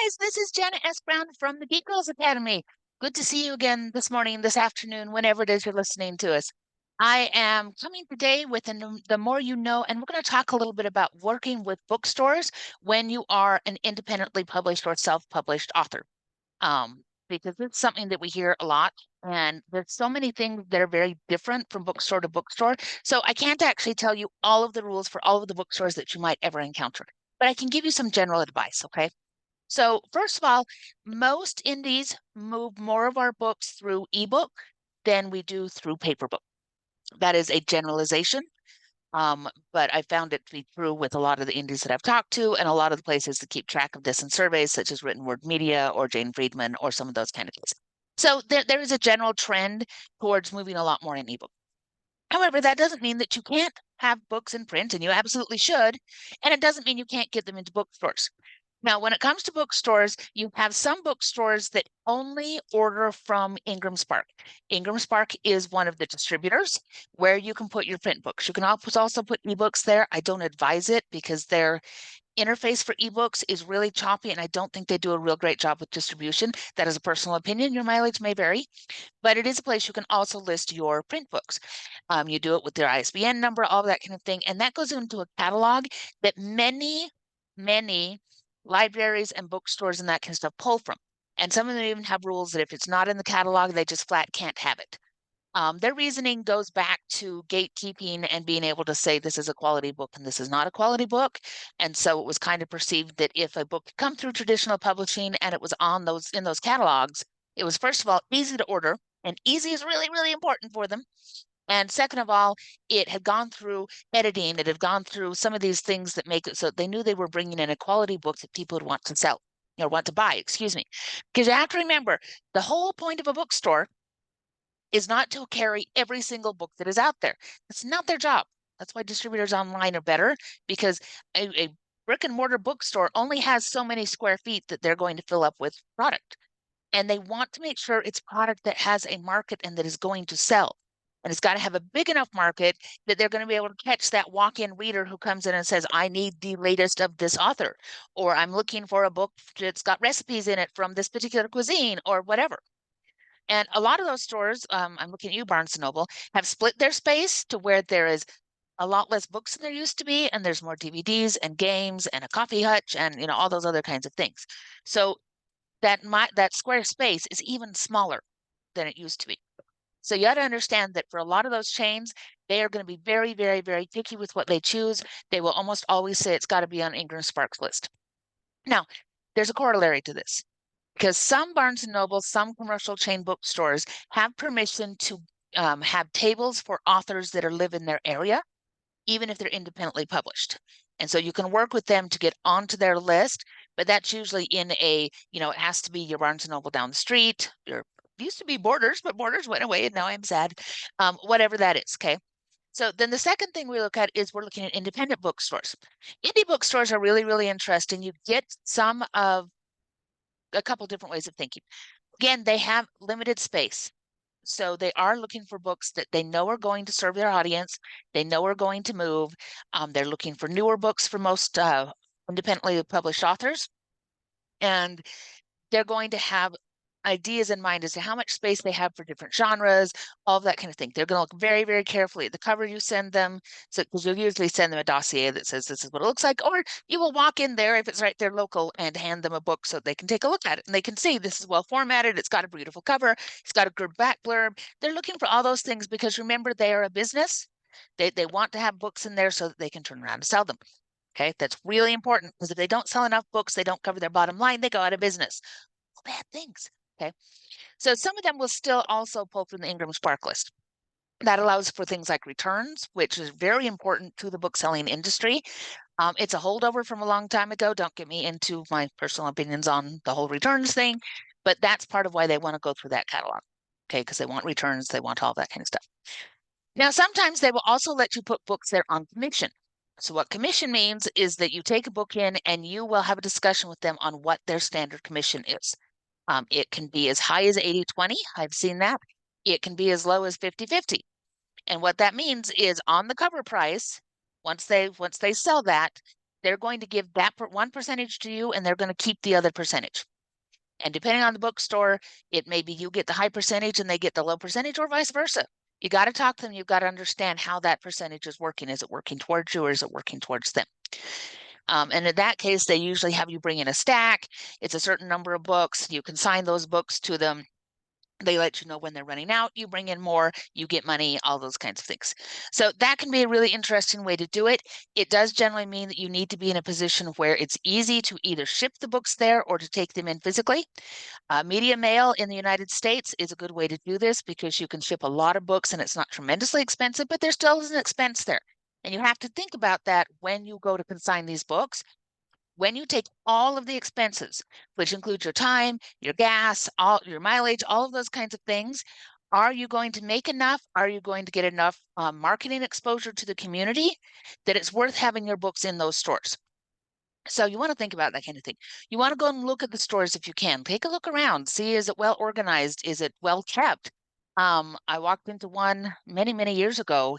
guys, this is Jenna S. Brown from the Geek Girls Academy. Good to see you again this morning, this afternoon, whenever it is you're listening to us. I am coming today with the more you know, and we're going to talk a little bit about working with bookstores when you are an independently published or self-published author. Because it's something that we hear a lot, and there's so many things that are very different from bookstore to bookstore. So I can't actually tell you all of the rules for all of the bookstores that you might ever encounter, but I can give you some general advice, okay? So first of all, most indies move more of our books through ebook than we do through paper book. That is a generalization, but I found it to be true with a lot of the indies that I've talked to and a lot of the places that keep track of this in surveys, such as Written Word Media or Jane Friedman or some of those kind of things. So there is a general trend towards moving a lot more in ebook. However, that doesn't mean that you can't have books in print, and you absolutely should. And it doesn't mean you can't get them into bookstores. Now, when it comes to bookstores, you have some bookstores that only order from Ingram Spark. Ingram Spark is one of the distributors where you can put your print books. You can also put ebooks there. I don't advise it because their interface for ebooks is really choppy, and I don't think they do a real great job with distribution. That is a personal opinion. Your mileage may vary, but it is a place you can also list your print books. You do it with their ISBN number, all that kind of thing, and that goes into a catalog that many libraries and bookstores and that kind of stuff pull from. And some of them even have rules that if it's not in the catalog, they just flat can't have it. Their reasoning goes back to gatekeeping and being able to say this is a quality book and this is not a quality book. And so it was kind of perceived that if a book come through traditional publishing and it was on those in those catalogs, it was first of all easy to order, and easy is really, really important for them. And second of all, it had gone through editing, it had gone through some of these things that make it so they knew they were bringing in a quality book that people would want to sell or want to buy, excuse me. Because you have to remember, the whole point of a bookstore is not to carry every single book that is out there. It's not their job. That's why distributors online are better, because a brick and mortar bookstore only has so many square feet that they're going to fill up with product. And they want to make sure it's product that has a market and that is going to sell. And it's got to have a big enough market that they're going to be able to catch that walk-in reader who comes in and says, I need the latest of this author, or I'm looking for a book that's got recipes in it from this particular cuisine or whatever. And a lot of those stores, I'm looking at you, Barnes & Noble, have split their space to where there is a lot less books than there used to be, and there's more DVDs and games and a coffee hutch and all those other kinds of things. So that square space is even smaller than it used to be. So you got to understand that for a lot of those chains, they are going to be very, very, very picky with what they choose. They will almost always say it's got to be on Ingram Sparks list. Now, there's a corollary to this, because some Barnes & Noble, some commercial chain bookstores have permission to have tables for authors that live in their area, even if they're independently published. And so you can work with them to get onto their list, but that's usually in it has to be your Barnes & Noble down the street. Your used to be Borders, but Borders went away, and now I'm sad. Whatever that is, okay? So then the second thing we look at is we're looking at independent bookstores. Indie bookstores are really, really interesting. You get some of a couple different ways of thinking. Again, they have limited space. So they are looking for books that they know are going to serve their audience. They know are going to move. They're looking for newer books for most independently published authors. And they're going to have ideas in mind as to how much space they have for different genres, all of that kind of thing. They're going to look very, very carefully at the cover you send them. So, because you'll usually send them a dossier that says this is what it looks like, or you will walk in there if it's right there local and hand them a book so they can take a look at it and they can see this is well formatted. It's got a beautiful cover. It's got a good back blurb. They're looking for all those things because remember, they are a business. They want to have books in there so that they can turn around and sell them. Okay, that's really important, because if they don't sell enough books, they don't cover their bottom line, they go out of business. Bad things. Okay. So some of them will still also pull from the Ingram Spark list. That allows for things like returns, which is very important to the book selling industry. It's a holdover from a long time ago. Don't get me into my personal opinions on the whole returns thing, but that's part of why they want to go through that catalog. Okay, because they want returns, they want all that kind of stuff. Now, sometimes they will also let you put books there on commission. So what commission means is that you take a book in and you will have a discussion with them on what their standard commission is. It can be as high as 80-20. I've seen that. It can be as low as 50-50. And what that means is on the cover price, once they sell that, they're going to give that one percentage to you, and they're going to keep the other percentage. And depending on the bookstore, it may be you get the high percentage and they get the low percentage, or vice versa. You got to talk to them. You've got to understand how that percentage is working. Is it working towards you, or is it working towards them? And in that case, they usually have you bring in a stack. It's a certain number of books. You can sign those books to them. They let you know when they're running out. You bring in more, you get money, all those kinds of things. So that can be a really interesting way to do it. It does generally mean that you need to be in a position where it's easy to either ship the books there or to take them in physically. Media mail in the United States is a good way to do this because you can ship a lot of books and it's not tremendously expensive, but there still is an expense there. And you have to think about that when you go to consign these books. When you take all of the expenses, which include your time, your gas, all your mileage, all of those kinds of things, are you going to make enough? Are you going to get enough marketing exposure to the community that it's worth having your books in those stores? So you want to think about that kind of thing. You want to go and look at the stores if you can. Take a look around. See, is it well organized? Is it well kept? I walked into one many, many years ago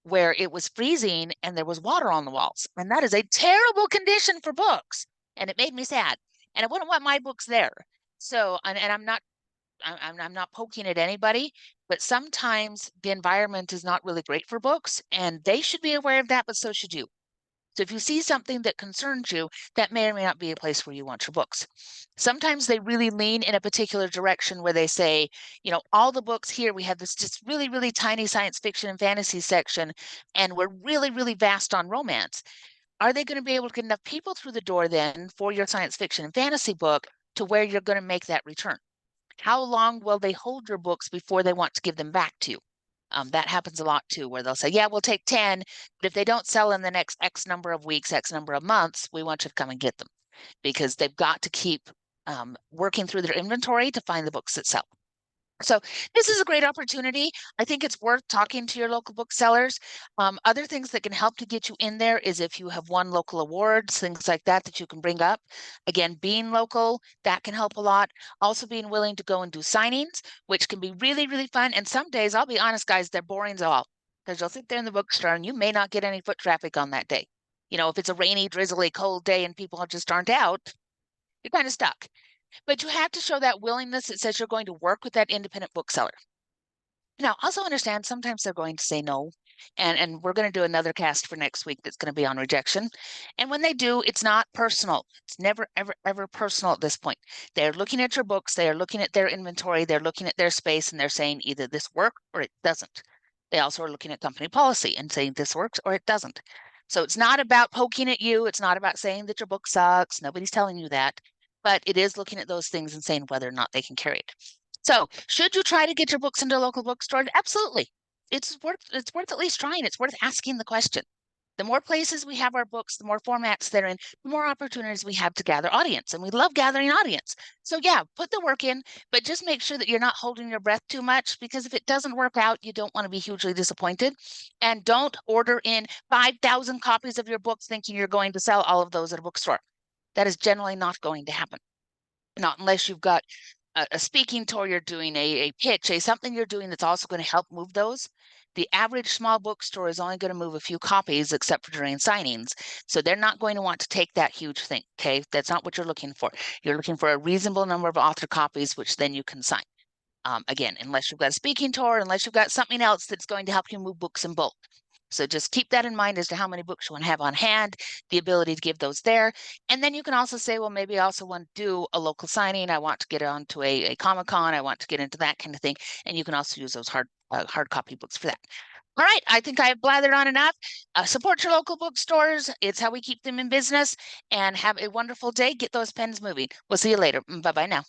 where it was freezing and there was water on the walls. And that is a terrible condition for books. And it made me sad. And I wouldn't want my books there. So, and I'm not poking at anybody, but sometimes the environment is not really great for books, and they should be aware of that, but so should you. So if you see something that concerns you, that may or may not be a place where you want your books. Sometimes they really lean in a particular direction where they say, you know, all the books here, we have this just really, really tiny science fiction and fantasy section, and we're really, really vast on romance. Are they going to be able to get enough people through the door then for your science fiction and fantasy book to where you're going to make that return? How long will they hold your books before they want to give them back to you? That happens a lot too, where they'll say, yeah, we'll take 10, but if they don't sell in the next X number of weeks, X number of months, we want you to come and get them, because they've got to keep working through their inventory to find the books that sell. So this is a great opportunity. I think it's worth talking to your local booksellers. Other things that can help to get you in there is if you have won local awards, things like that, that you can bring up. Again, being local, that can help a lot. Also being willing to go and do signings, which can be really, really fun. And some days, I'll be honest, guys, they're boring as all, because you'll sit there in the bookstore and you may not get any foot traffic on that day. You know, if it's a rainy, drizzly, cold day and people just aren't out, you're kind of stuck. But you have to show that willingness that says you're going to work with that independent bookseller. Now, also understand sometimes they're going to say no. And we're going to do another cast for next week that's going to be on rejection. And when they do, it's not personal. It's never, ever, ever personal at this point. They're looking at your books, they are looking at their inventory, they're looking at their space, and they're saying either this works or it doesn't. They also are looking at company policy and saying this works or it doesn't. So it's not about poking at you. It's not about saying that your book sucks. Nobody's telling you that. But it is looking at those things and saying whether or not they can carry it. So should you try to get your books into a local bookstore? Absolutely. It's worth at least trying. It's worth asking the question. The more places we have our books, the more formats they're in, the more opportunities we have to gather audience. And we love gathering audience. So yeah, put the work in, but just make sure that you're not holding your breath too much, because if it doesn't work out, you don't want to be hugely disappointed. And don't order in 5,000 copies of your books thinking you're going to sell all of those at a bookstore. That is generally not going to happen. Not unless you've got a speaking tour you're doing, a pitch, something you're doing that's also going to help move those. The average small bookstore is only going to move a few copies, except for during signings. So they're not going to want to take that huge thing, okay? That's not what you're looking for. You're looking for a reasonable number of author copies, which then you can sign. Again, unless you've got a speaking tour, unless you've got something else that's going to help you move books in bulk. So just keep that in mind as to how many books you want to have on hand, the ability to give those there. And then you can also say, well, maybe I also want to do a local signing. I want to get onto a Comic-Con. I want to get into that kind of thing. And you can also use those hard copy books for that. All right, I think I've blathered on enough. Support your local bookstores. It's how we keep them in business. And have a wonderful day. Get those pens moving. We'll see you later. Bye-bye now.